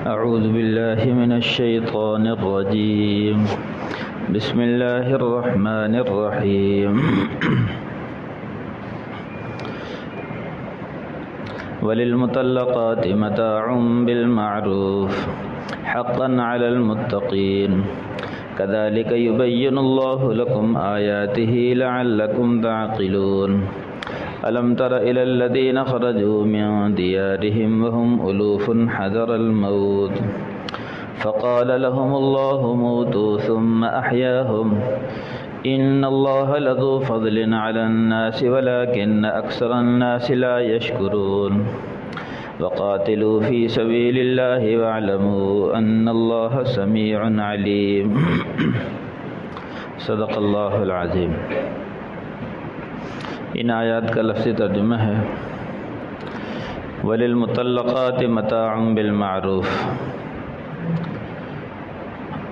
اعوذ باللہ من الشیطان الرجیم بسم اللہ الرحمن الرحیم وللمطلقات متاع بالمعروف حقا علی المتقین كذلك يبين الله لكم آياته لعلكم تعقلون ألم تر إلى الذين خرجوا من ديارهم وهم ألوف حذر الموت فقال لهم الله موتوا ثم أحياهم إن الله لذو فضل على الناس ولكن أكثر الناس لا يشكرون وقاتلوا في سبيل الله واعلموا أن الله سميع عليم صدق اللہ العظیم۔ ان آیات کا لفظی ترجمہ ہے وَلِلْمُطَلَّقَاتِ مَتَاعٌ بِالْمَعْرُوف،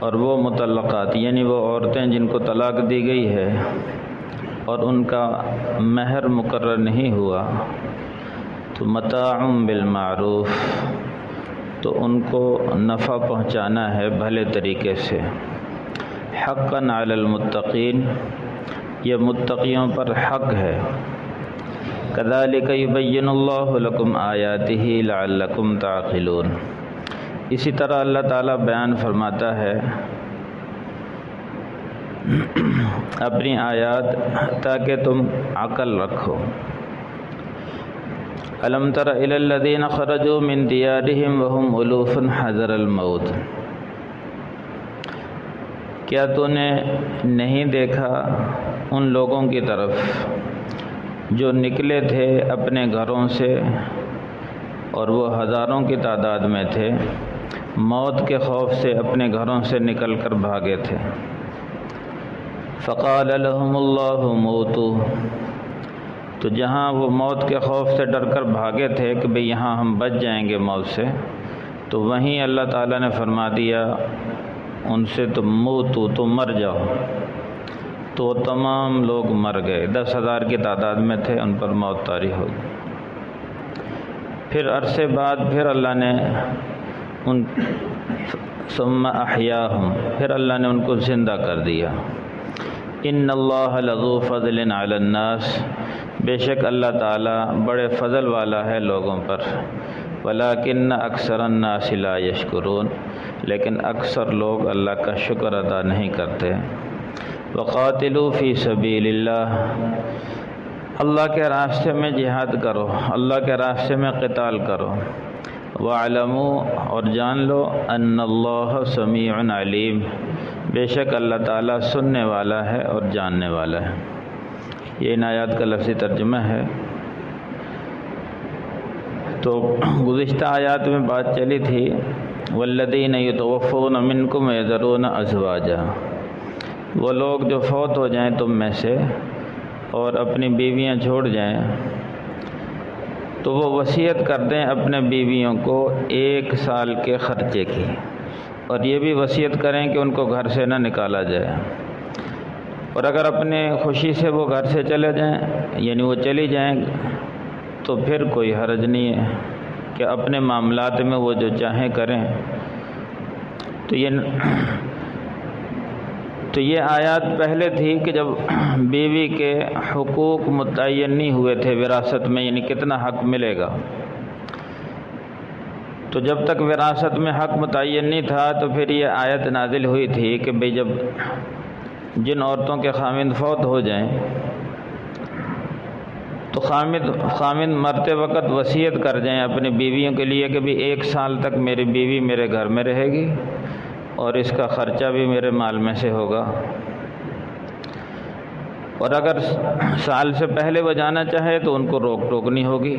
اور وہ مطلقات یعنی وہ عورتیں جن کو طلاق دی گئی ہے اور ان کا مہر مقرر نہیں ہوا، تو متاع بالمعروف، تو ان کو نفع پہنچانا ہے بھلے طریقے سے، حقا علی المتقین، یہ متقیوں پر حق ہے، کذالک یبین اللہ لکم آیاتہ لعلکم تعقلون، اسی طرح اللہ تعالیٰ بیان فرماتا ہے اپنی آیات تاکہ تم عقل رکھو۔ الم تر الی الذین خرجوا من دیارہم وہم الوف حذر الموت، کیا تو نے نہیں دیکھا ان لوگوں کی طرف جو نکلے تھے اپنے گھروں سے اور وہ ہزاروں کی تعداد میں تھے، موت کے خوف سے اپنے گھروں سے نکل کر بھاگے تھے۔ فقال لهم اللہ موتوا، تو جہاں وہ موت کے خوف سے ڈر کر بھاگے تھے کہ بھئی یہاں ہم بچ جائیں گے موت سے، تو وہیں اللہ تعالیٰ نے فرما دیا ان سے تم موتو، تم مر جاؤ، تو تمام لوگ مر گئے، 10,000 کی تعداد میں تھے، ان پر موت طاری ہو گئی۔ پھر عرصے بعد پھر اللہ نے ان ثم احیاہم، پھر اللہ نے ان کو زندہ کر دیا۔ ان اللہ لذو فضل علی الناس، بے شک اللہ تعالیٰ بڑے فضل والا ہے لوگوں پر، ولیکن اکثر الناس لا یشکرون، لیکن اکثر لوگ اللہ کا شکر ادا نہیں کرتے۔ وقاتلوا فی سبیل اللہ، اللہ کے راستے میں جہاد کرو، اللہ کے راستے میں قتال کرو۔ وَاعْلَمُوا، اور جان لو، ان اللہ سمیع علیم، بے شک اللہ تعالیٰ سننے والا ہے اور جاننے والا ہے۔ یہ ان آیات کا لفظی ترجمہ ہے۔ تو گزشتہ آیات میں بات چلی تھی والذین یتوفون منکم ویذرون ازواجا، وہ لوگ جو فوت ہو جائیں تم میں سے اور اپنی بیویاں چھوڑ جائیں، تو وہ وصیت کر دیں اپنے بیویوں کو 1 سال کے خرچے کی، اور یہ بھی وصیت کریں کہ ان کو گھر سے نہ نکالا جائے، اور اگر اپنے خوشی سے وہ گھر سے چلے جائیں یعنی وہ چلی جائیں تو پھر کوئی حرج نہیں ہے کہ اپنے معاملات میں وہ جو چاہیں کریں۔ تو یہ آیات پہلے تھی کہ جب بیوی کے حقوق متعین نہیں ہوئے تھے وراثت میں، یعنی کتنا حق ملے گا، تو جب تک وراثت میں حق متعین نہیں تھا تو پھر یہ آیت نازل ہوئی تھی کہ بھئی جب جن عورتوں کے خامند فوت ہو جائیں تو خامند مرتے وقت وصیت کر جائیں اپنی بیویوں کے لیے کہ بھی 1 سال تک میری بیوی میرے گھر میں رہے گی اور اس کا خرچہ بھی میرے مال میں سے ہوگا، اور اگر سال سے پہلے وہ جانا چاہے تو ان کو روک ٹوک نہیں ہوگی،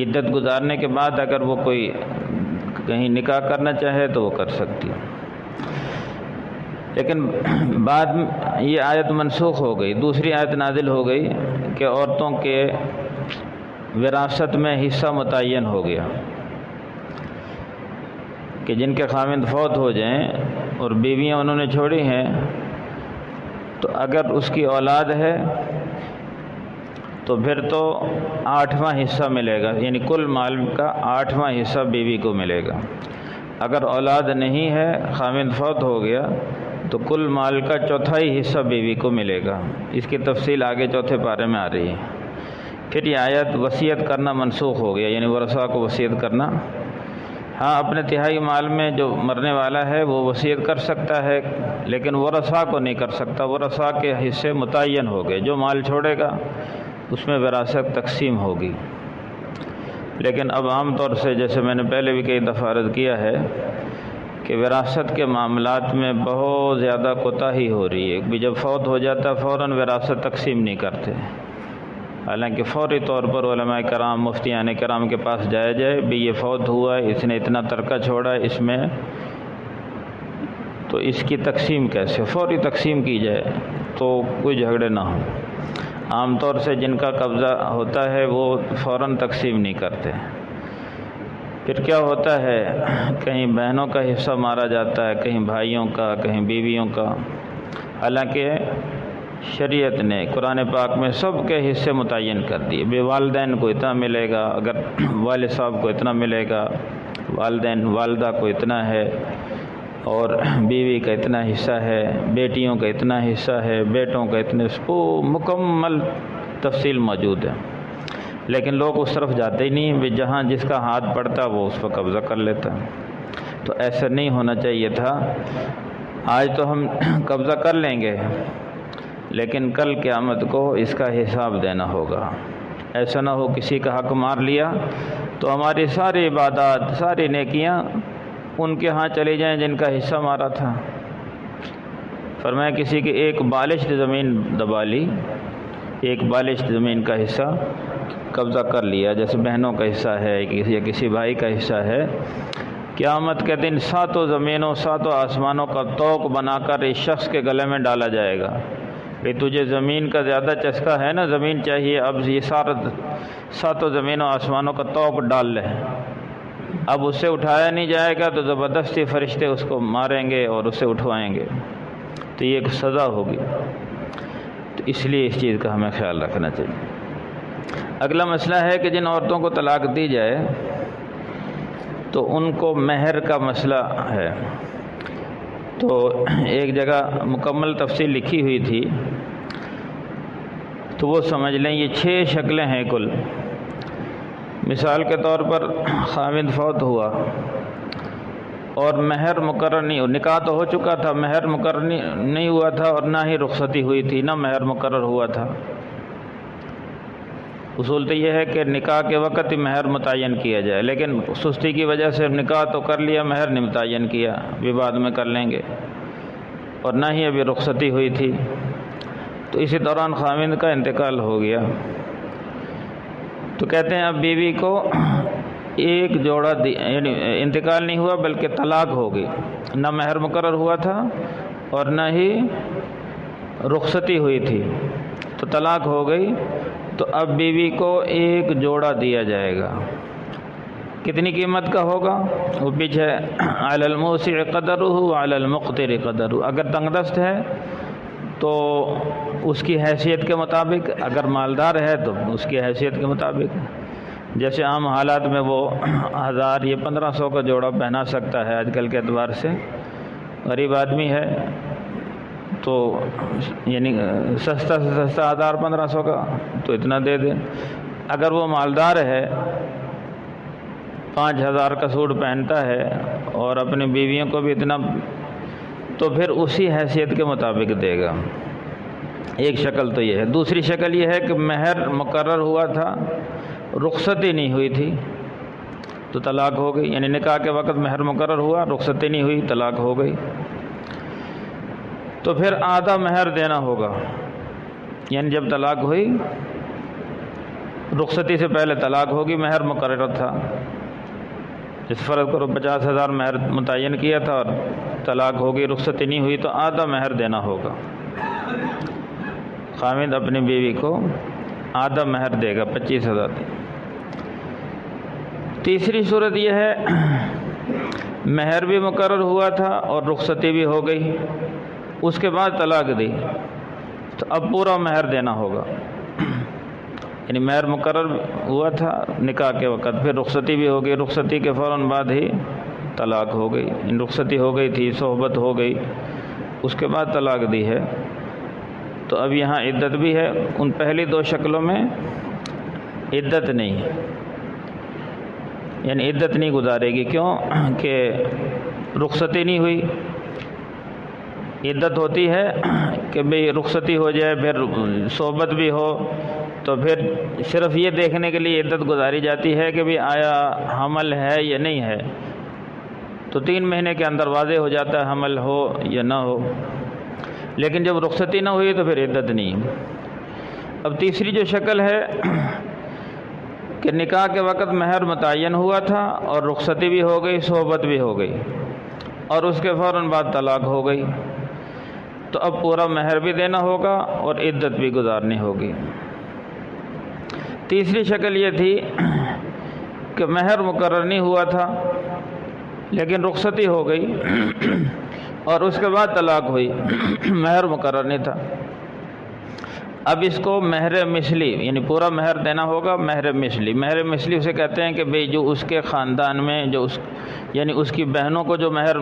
عدت گزارنے کے بعد اگر وہ کوئی کہیں نکاح کرنا چاہے تو وہ کر سکتی۔ لیکن بعد میں یہ آیت منسوخ ہو گئی، دوسری آیت نازل ہو گئی کہ عورتوں کے وراثت میں حصہ متعین ہو گیا کہ جن کے خامند فوت ہو جائیں اور بیویاں انہوں نے چھوڑی ہیں، تو اگر اس کی اولاد ہے تو پھر تو 8واں حصہ ملے گا، یعنی کل مال کا 8واں حصہ بیوی کو ملے گا۔ اگر اولاد نہیں ہے، خاوند فوت ہو گیا، تو کل مال کا 1/4 حصہ بیوی کو ملے گا۔ اس کی تفصیل آگے 4 پارے میں آ رہی ہے۔ پھر یہ آیت وصیت کرنا منسوخ ہو گیا، یعنی ورثاء کو وصیت کرنا۔ ہاں، اپنے تہائی مال میں جو مرنے والا ہے وہ وصیت کر سکتا ہے، لیکن ورثاء کو نہیں کر سکتا۔ ورثاء کے حصے متعین ہو گئے، جو مال چھوڑے گا اس میں وراثت تقسیم ہوگی۔ لیکن اب عام طور سے، جیسے میں نے پہلے بھی کئی دفعہ عرض کیا ہے، کہ وراثت کے معاملات میں بہت زیادہ کوتاہی ہو رہی ہے۔ بھی جب فوت ہو جاتا فوراً وراثت تقسیم نہیں کرتے، حالانکہ فوری طور پر علماء کرام، مفتیان کرام کے پاس جایا جائے، بھی یہ فوت ہوا ہے، اس نے اتنا ترکہ چھوڑا ہے، اس میں تو اس کی تقسیم کیسے، فوری تقسیم کی جائے تو کوئی جھگڑے نہ ہوں۔ عام طور سے جن کا قبضہ ہوتا ہے وہ فوراً تقسیم نہیں کرتے۔ پھر کیا ہوتا ہے، کہیں بہنوں کا حصہ مارا جاتا ہے، کہیں بھائیوں کا، کہیں بیویوں کا، حالانکہ شریعت نے قرآن پاک میں سب کے حصے متعین کر دیے۔ بے والدین کو اتنا ملے گا، اگر والد صاحب کو اتنا ملے گا، والدہ کو اتنا ہے، اور بیوی کا اتنا حصہ ہے، بیٹیوں کا اتنا حصہ ہے، بیٹوں کا اتنے، مکمل تفصیل موجود ہے۔ لیکن لوگ اس طرف جاتے ہی نہیں، بھی جہاں جس کا ہاتھ پڑتا وہ اس پر قبضہ کر لیتا۔ تو ایسا نہیں ہونا چاہیے تھا۔ آج تو ہم قبضہ کر لیں گے، لیکن کل قیامت کو اس کا حساب دینا ہوگا۔ ایسا نہ ہو کسی کا حق مار لیا تو ہماری ساری عبادات، ساری نیکیاں ان کے ہاں چلی جائیں جن کا حصہ مارا تھا۔ فرمایا کسی کی ایک بالشت زمین دبا لی، ایک بالشت زمین کا حصہ قبضہ کر لیا، جیسے بہنوں کا حصہ ہے یا کسی بھائی کا حصہ ہے، قیامت کے دن 7 زمینوں 7 آسمانوں کا طوق بنا کر اس شخص کے گلے میں ڈالا جائے گا کہ تجھے زمین کا زیادہ چسکا ہے نا، زمین چاہیے، اب یہ 7 زمینوں آسمانوں کا طوق ڈال لے۔ اب اس سے اٹھایا نہیں جائے گا تو زبردستی فرشتے اس کو ماریں گے اور اسے اٹھوائیں گے، تو یہ ایک سزا ہوگی۔ تو اس لیے اس چیز کا ہمیں خیال رکھنا چاہیے۔ اگلا مسئلہ ہے کہ جن عورتوں کو طلاق دی جائے تو ان کو مہر کا مسئلہ ہے۔ تو ایک جگہ مکمل تفصیل لکھی ہوئی تھی، تو وہ سمجھ لیں یہ 6 شکلیں ہیں کل۔ مثال کے طور پر خاوند فوت ہوا اور مہر مقرر نہیں ہو، نکاح تو ہو چکا تھا، مہر مقرر نہیں ہوا تھا، اور نہ ہی رخصتی ہوئی تھی، نہ مہر مقرر ہوا تھا۔ اصول تو یہ ہے کہ نکاح کے وقت ہی مہر متعین کیا جائے، لیکن سستی کی وجہ سے نکاح تو کر لیا، مہر نہیں متعین کیا، بھی بعد میں کر لیں گے، اور نہ ہی ابھی رخصتی ہوئی تھی۔ تو اسی دوران خاوند کا انتقال ہو گیا، تو کہتے ہیں اب بیوی کو ایک جوڑا یعنی انتقال نہیں ہوا بلکہ طلاق ہو گئی، نہ مہر مقرر ہوا تھا اور نہ ہی رخصتی ہوئی تھی، تو طلاق ہو گئی۔ تو اب بیوی کو ایک جوڑا دیا جائے گا۔ کتنی قیمت کا ہوگا؟ وہ پیچھے علی الموسع قدرہ وعلی المقتر قدرہ، اگر تنگ دست ہے تو اس کی حیثیت کے مطابق، اگر مالدار ہے تو اس کی حیثیت کے مطابق۔ جیسے عام حالات میں وہ 1000 یا 1500 کا جوڑا پہنا سکتا ہے آج کل کے اعتبار سے، غریب آدمی ہے تو یعنی سستا سے سستا 1000-1500 کا تو اتنا دے دے۔ اگر وہ مالدار ہے، 5000 کا سوٹ پہنتا ہے اور اپنی بیویوں کو بھی اتنا، تو پھر اسی حیثیت کے مطابق دے گا۔ ایک شکل تو یہ ہے۔ دوسری شکل یہ ہے کہ مہر مقرر ہوا تھا، رخصتی نہیں ہوئی تھی تو طلاق ہو گئی، یعنی نکاح کے وقت مہر مقرر ہوا، رخصتی نہیں ہوئی، طلاق ہو گئی۔ تو پھر آدھا مہر دینا ہوگا، یعنی جب طلاق ہوئی، رخصتی سے پہلے طلاق ہوگی، مہر مقرر تھا، اس فرض کرو 50,000 مہر متعین کیا تھا اور طلاق ہوگی، رخصتی نہیں ہوئی، تو آدھا مہر دینا ہوگا۔ خاوند اپنی بیوی کو آدھا مہر دے گا، 25,000۔ تیسری صورت یہ ہے مہر بھی مقرر ہوا تھا اور رخصتی بھی ہو گئی، اس کے بعد طلاق دی، تو اب پورا مہر دینا ہوگا۔ یعنی مہر مقرر ہوا تھا نکاح کے وقت، پھر رخصتی بھی ہو گئی، رخصتی کے فوراً بعد ہی طلاق ہو گئی، رخصتی ہو گئی تھی، صحبت ہو گئی، اس کے بعد طلاق دی ہے، تو اب یہاں عدت بھی ہے۔ ان پہلی دو شکلوں میں عدت نہیں ہے، یعنی عدت نہیں گزارے گی، کیوں کہ رخصتی نہیں ہوئی۔ عدت ہوتی ہے کہ بھئی رخصتی ہو جائے، پھر صحبت بھی ہو، تو پھر صرف یہ دیکھنے کے لیے عدت گزاری جاتی ہے کہ بھئی آیا حمل ہے یا نہیں ہے، تو 3 مہینے کے اندر واضح ہو جاتا ہے حمل ہو یا نہ ہو، لیکن جب رخصتی نہ ہوئی تو پھر عدت نہیں۔ اب تیسری جو شکل ہے کہ نکاح کے وقت مہر متعین ہوا تھا اور رخصتی بھی ہو گئی، صحبت بھی ہو گئی، اور اس کے فوراً بعد طلاق ہو گئی، تو اب پورا مہر بھی دینا ہوگا اور عدت بھی گزارنی ہوگی۔ تیسری شکل یہ تھی کہ مہر مقرر نہیں ہوا تھا لیکن رخصتی ہو گئی اور اس کے بعد طلاق ہوئی، مہر مقرر نہیں تھا۔ اب اس کو مہر مثلی، یعنی پورا مہر دینا ہوگا۔ مہر مثلی، مہر مثلی اسے کہتے ہیں کہ بھئی جو اس کے خاندان میں یعنی اس کی بہنوں کو جو مہر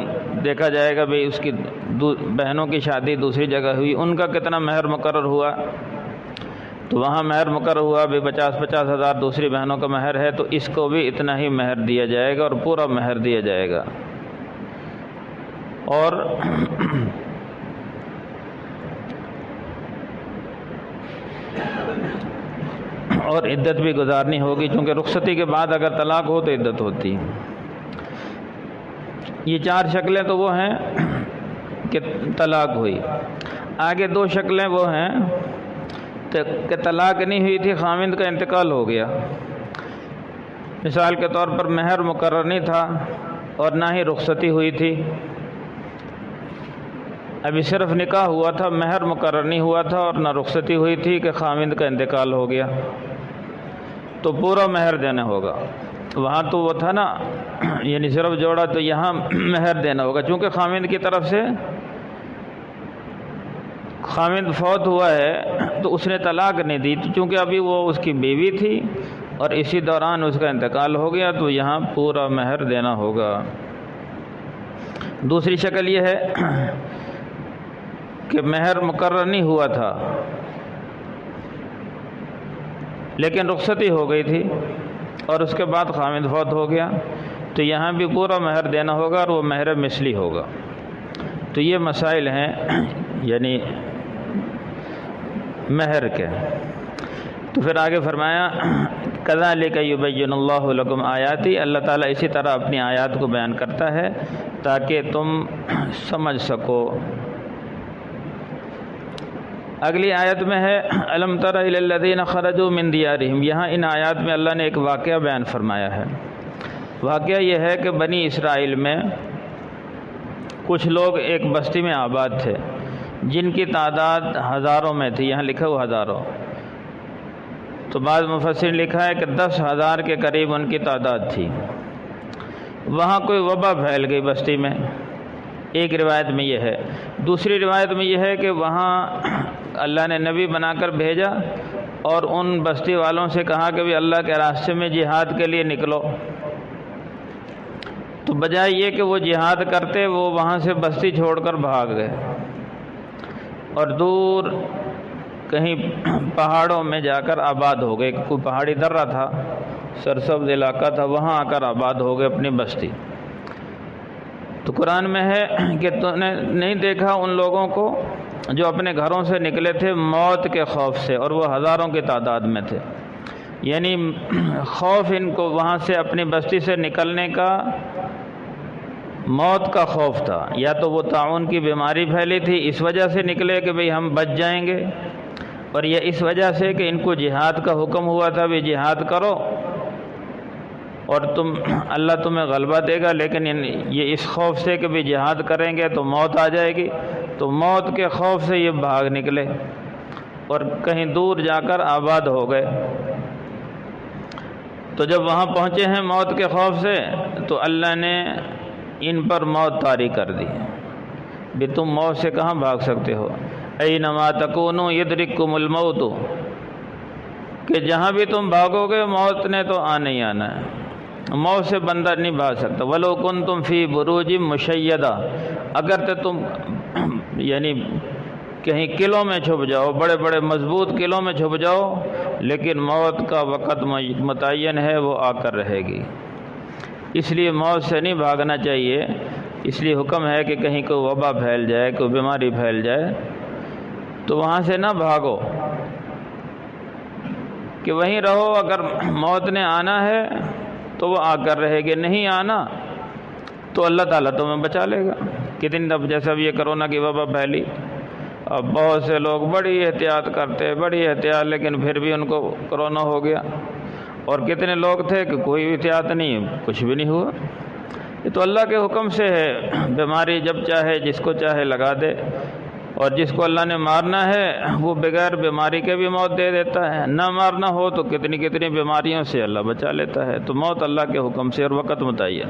دیکھا جائے گا، بھئی اس کی بہنوں کی شادی دوسری جگہ ہوئی، ان کا کتنا مہر مقرر ہوا، تو وہاں مہر مقرر ہوا بھی 50-50 ہزار دوسری بہنوں کا مہر ہے، تو اس کو بھی اتنا ہی مہر دیا جائے گا اور پورا مہر دیا جائے گا، اور عدت بھی گزارنی ہوگی، چونکہ رخصتی کے بعد اگر طلاق ہو تو عدت ہوتی ہے۔ یہ 4 شکلیں تو وہ ہیں کہ طلاق ہوئی۔ آگے 2 شکلیں وہ ہیں کہ طلاق نہیں ہوئی تھی، خاوند کا انتقال ہو گیا۔ مثال کے طور پر مہر مقرر نہیں تھا اور نہ ہی رخصتی ہوئی تھی، ابھی صرف نکاح ہوا تھا، مہر مقرر نہیں ہوا تھا اور نہ رخصتی ہوئی تھی کہ خاوند کا انتقال ہو گیا، تو پورا مہر دینا ہوگا۔ وہاں تو وہ تھا نا، یعنی صرف جوڑا، تو یہاں مہر دینا ہوگا، چونکہ خاوند کی طرف سے خاوند فوت ہوا ہے تو اس نے طلاق نہیں دی، چونکہ ابھی وہ اس کی بیوی تھی اور اسی دوران اس کا انتقال ہو گیا، تو یہاں پورا مہر دینا ہوگا۔ دوسری شکل یہ ہے کہ مہر مقرر نہیں ہوا تھا لیکن رخصتی ہو گئی تھی اور اس کے بعد خاوند فوت ہو گیا، تو یہاں بھی پورا مہر دینا ہوگا اور وہ مہر مثلی ہوگا۔ تو یہ مسائل ہیں یعنی مہر کے۔ تو پھر آگے فرمایا کذالک یبین اللہ لکم آیاتی، اللہ تعالیٰ اسی طرح اپنی آیات کو بیان کرتا ہے تاکہ تم سمجھ سکو۔ اگلی آیت میں ہے الم تر الی الذین خرجوا من دیارہم، یہاں ان آیات میں اللہ نے ایک واقعہ بیان فرمایا ہے۔ واقعہ یہ ہے کہ بنی اسرائیل میں کچھ لوگ ایک بستی میں آباد تھے جن کی تعداد ہزاروں میں تھی، یہاں لکھا ہوا ہزاروں، تو بعض مفسرین لکھا ہے کہ 10,000 کے قریب ان کی تعداد تھی۔ وہاں کوئی وبا پھیل گئی بستی میں، ایک روایت میں یہ ہے۔ دوسری روایت میں یہ ہے کہ وہاں اللہ نے نبی بنا کر بھیجا اور ان بستی والوں سے کہا کہ بھی اللہ کے راستے میں جہاد کے لیے نکلو، تو بجائے یہ کہ وہ جہاد کرتے، وہ وہاں سے بستی چھوڑ کر بھاگ گئے اور دور کہیں پہاڑوں میں جا کر آباد ہو گئے۔ کوئی پہاڑی درہ تھا، سرسبز علاقہ تھا، وہاں آ کر آباد ہو گئے اپنی بستی۔ تو قرآن میں ہے کہ تو نے نہیں دیکھا ان لوگوں کو جو اپنے گھروں سے نکلے تھے موت کے خوف سے، اور وہ ہزاروں کی تعداد میں تھے، یعنی خوف ان کو وہاں سے اپنی بستی سے نکلنے کا موت کا خوف تھا، یا تو وہ طاعون کی بیماری پھیلی تھی اس وجہ سے نکلے کہ بھئی ہم بچ جائیں گے، اور یہ اس وجہ سے کہ ان کو جہاد کا حکم ہوا تھا بھی جہاد کرو اور اللہ تمہیں غلبہ دے گا، لیکن یہ اس خوف سے کہ بھی جہاد کریں گے تو موت آ جائے گی، تو موت کے خوف سے یہ بھاگ نکلے اور کہیں دور جا کر آباد ہو گئے۔ تو جب وہاں پہنچے ہیں موت کے خوف سے، تو اللہ نے ان پر موت طاری کر دی بھی تم موت سے کہاں بھاگ سکتے ہو، اینما تکونوا یدرککم الموت، کہ جہاں بھی تم بھاگو گے موت نے تو آنا ہی آنا ہے، موت سے بندہ نہیں بھاگ سکتا۔ وَلَوْ كُنْتُمْ فِي بُرُوجٍ مُشَيَّدَةٍ، اگر تو تم یعنی کہیں قلعوں میں چھپ جاؤ، بڑے بڑے مضبوط قلعوں میں چھپ جاؤ، لیکن موت کا وقت متعین ہے، وہ آ کر رہے گی۔ اس لیے موت سے نہیں بھاگنا چاہیے، اس لیے حکم ہے کہ کہیں کوئی وبا پھیل جائے، کوئی بیماری پھیل جائے تو وہاں سے نہ بھاگو، کہ وہیں رہو، اگر موت نے آنا ہے تو وہ آ کر رہے گی، نہیں آنا تو اللہ تعالیٰ تمہیں بچا لے گا۔ کتنی دفعہ جیسا اب یہ کرونا کی وبا پھیلی، اب بہت سے لوگ بڑی احتیاط کرتے، بڑی احتیاط، لیکن پھر بھی ان کو کرونا ہو گیا، اور کتنے لوگ تھے کہ کوئی احتیاط نہیں، کچھ بھی نہیں ہوا۔ یہ تو اللہ کے حکم سے ہے، بیماری جب چاہے جس کو چاہے لگا دے، اور جس کو اللہ نے مارنا ہے وہ بغیر بیماری کے بھی موت دے دیتا ہے، نہ مارنا ہو تو کتنی کتنی بیماریوں سے اللہ بچا لیتا ہے۔ تو موت اللہ کے حکم سے اور وقت متعین۔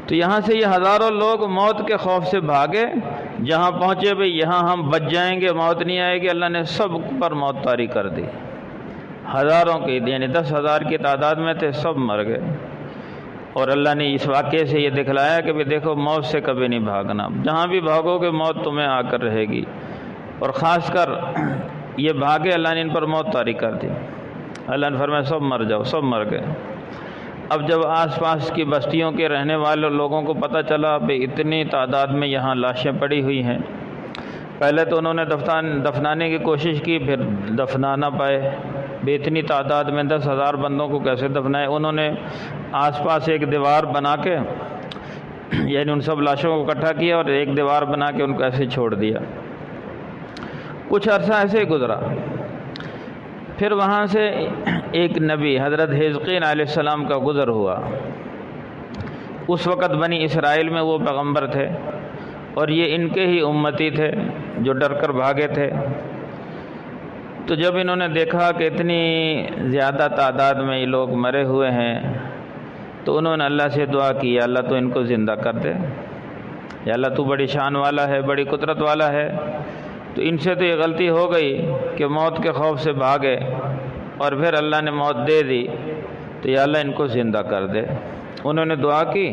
تو یہاں سے یہ ہزاروں لوگ موت کے خوف سے بھاگے، جہاں پہنچے بھئی یہاں ہم بچ جائیں گے، موت نہیں آئے گی، اللہ نے سب پر موت طاری کر دی۔ ہزاروں کی یعنی 10,000 کی تعداد میں تھے، سب مر گئے۔ اور اللہ نے اس واقعے سے یہ دکھلایا کہ بھی دیکھو موت سے کبھی نہیں بھاگنا، جہاں بھی بھاگو گے موت تمہیں آ کر رہے گی۔ اور خاص کر یہ بھاگے، اللہ نے ان پر موت طاری کر دی، اللہ نے فرمایا سب مر جاؤ، سب مر گئے۔ اب جب آس پاس کی بستیوں کے رہنے والے لوگوں کو پتہ چلا کہ اتنی تعداد میں یہاں لاشیں پڑی ہوئی ہیں، پہلے تو انہوں نے دفنانے کی کوشش کی، پھر دفنا نہ پائے، بے اتنی تعداد میں 10,000 بندوں کو کیسے دفنائے؟ انہوں نے آس پاس ایک دیوار بنا کے یعنی ان سب لاشوں کو اکٹھا کیا اور ایک دیوار بنا کے ان کو ایسے چھوڑ دیا۔ کچھ عرصہ ایسے ہی گزرا، پھر وہاں سے ایک نبی حضرت حزقیل علیہ السلام کا گزر ہوا۔ اس وقت بنی اسرائیل میں وہ پیغمبر تھے اور یہ ان کے ہی امتی تھے جو ڈر کر بھاگے تھے۔ تو جب انہوں نے دیکھا کہ اتنی زیادہ تعداد میں یہ لوگ مرے ہوئے ہیں تو انہوں نے اللہ سے دعا کی، یا اللہ تو ان کو زندہ کر دے، یا اللہ تو بڑی شان والا ہے، بڑی قدرت والا ہے۔ تو ان سے تو یہ غلطی ہو گئی کہ موت کے خوف سے بھاگے اور پھر اللہ نے موت دے دی، تو یا اللہ ان کو زندہ کر دے۔ انہوں نے دعا کی،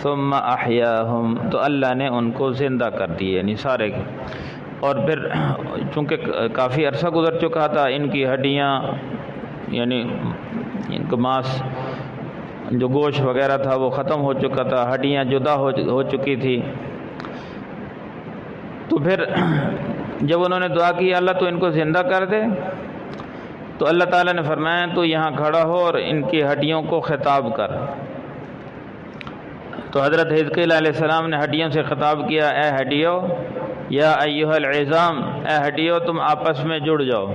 ثم احیاہم، تو اللہ نے ان کو زندہ کر دیے، یعنی سارے۔ اور پھر چونکہ کافی عرصہ گزر چکا تھا، ان کی ہڈیاں یعنی ان کا ماس جو گوشت وغیرہ تھا وہ ختم ہو چکا تھا، ہڈیاں جدا ہو چکی تھی۔ تو پھر جب انہوں نے دعا کی اللہ تو ان کو زندہ کر دے، تو اللہ تعالیٰ نے فرمایا تو یہاں کھڑا ہو اور ان کی ہڈیوں کو خطاب کر۔ تو حضرت حزقیل علیہ السلام نے ہڈیوں سے خطاب کیا، اے ہڈیو، یا ایھا العظام، اے ہڈیو تم آپس میں جڑ جاؤ۔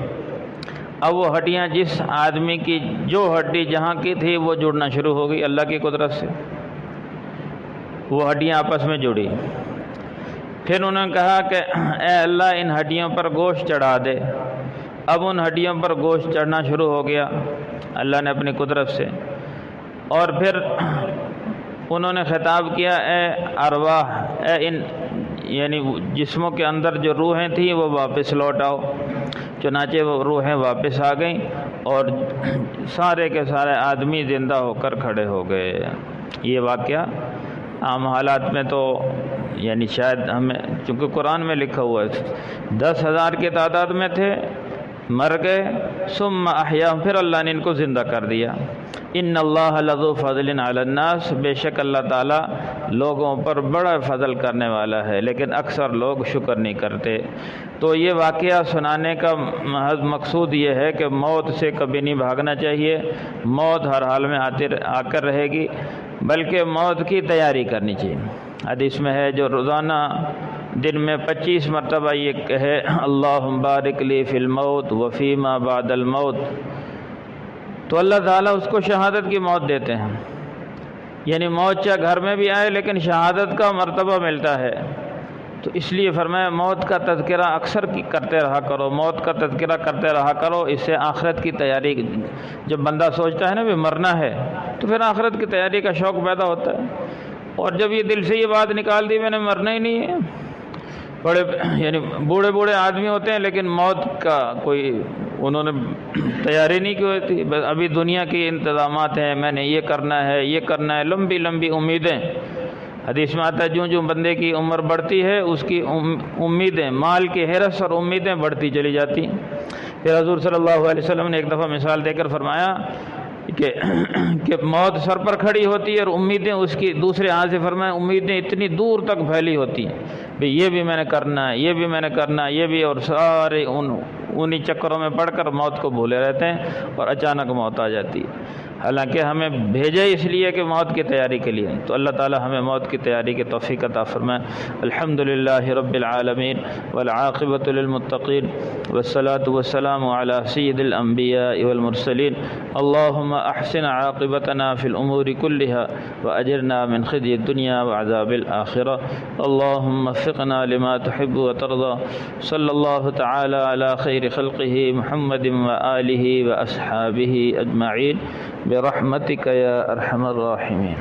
اب وہ ہڈیاں جس آدمی کی جو ہڈی جہاں کی تھی وہ جڑنا شروع ہو گئی اللہ کی قدرت سے، وہ ہڈیاں آپس میں جڑی۔ پھر انہوں نے کہا کہ اے اللہ ان ہڈیوں پر گوشت چڑھا دے۔ اب ان ہڈیوں پر گوشت چڑھنا شروع ہو گیا اللہ نے اپنی قدرت سے۔ اور پھر انہوں نے خطاب کیا، اے ارواح، اے ان یعنی جسموں کے اندر جو روحیں تھیں وہ واپس لوٹ آؤ۔ چنانچہ وہ روحیں واپس آ گئیں اور سارے کے سارے آدمی زندہ ہو کر کھڑے ہو گئے۔ یہ واقعہ عام حالات میں تو یعنی شاید ہمیں، چونکہ قرآن میں لکھا ہوا ہے 10,000 کی تعداد میں تھے، مر گئے، ثم احیاہم، پھر اللہ نے ان کو زندہ کر دیا۔ ان اللہ لذو فضل علی الناس، بے شک اللہ تعالیٰ لوگوں پر بڑا فضل کرنے والا ہے، لیکن اکثر لوگ شکر نہیں کرتے۔ تو یہ واقعہ سنانے کا محض مقصود یہ ہے کہ موت سے کبھی نہیں بھاگنا چاہیے، موت ہر حال میں آ کر رہے گی، بلکہ موت کی تیاری کرنی چاہیے۔ حدیث میں ہے جو روزانہ دن میں 25 مرتبہ یہ کہے، اللہم بارک لی فی الموت وفیما بعد الموت، تو اللہ تعالیٰ اس کو شہادت کی موت دیتے ہیں۔ یعنی موت چاہے گھر میں بھی آئے لیکن شہادت کا مرتبہ ملتا ہے۔ تو اس لیے فرمایا موت کا تذکرہ اکثر کرتے رہا کرو، موت کا تذکرہ کرتے رہا کرو، اس سے آخرت کی تیاری، جب بندہ سوچتا ہے نا بھی مرنا ہے تو پھر آخرت کی تیاری کا شوق پیدا ہوتا ہے۔ اور جب یہ دل سے یہ بات نکال دی میں نے مرنا ہی نہیں ہے، بڑے یعنی بوڑھے بوڑھے آدمی ہوتے ہیں لیکن موت کا کوئی انہوں نے تیاری نہیں کی ہوتی، بس ابھی دنیا کے انتظامات ہیں، میں نے یہ کرنا ہے یہ کرنا ہے، لمبی لمبی امیدیں۔ حدیث میں آتا ہے جو بندے کی عمر بڑھتی ہے اس کی امیدیں، مال کی حرص اور امیدیں بڑھتی چلی جاتی۔ پھر حضور صلی اللہ علیہ وسلم نے ایک دفعہ مثال دے کر فرمایا کہ موت سر پر کھڑی ہوتی ہے اور امیدیں اس کی دوسرے ہاتھ سے، فرمایا امیدیں اتنی دور تک پھیلی ہوتی ہیں، بھئی یہ بھی میں نے کرنا ہے، یہ بھی میں نے کرنا ہے، یہ بھی، اور سارے انہی چکروں میں پڑھ کر موت کو بھولے رہتے ہیں اور اچانک موت آ جاتی ہے۔ حالانکہ ہمیں بھیجے اس لیے کہ موت کی تیاری کے لیے، تو اللہ تعالی ہمیں موت کی تیاری کی توفیق عطا فرمائے۔ الحمدللہ رب العالمین والعاقبۃ للمتقین والصلاة والسلام علی سید الانبیاء والمرسلین۔ اللہم احسن عاقبتنا فی الامور كلها واجرنا من خزي الدنيا وعذاب الآخرة۔ اللہم وفقنا لما تحب وترضى۔ صلی اللہ تعالی علی خیر خلقہ محمد وآلہ واصحابہ اجمعین برحمتک یا ارحم الراحمین۔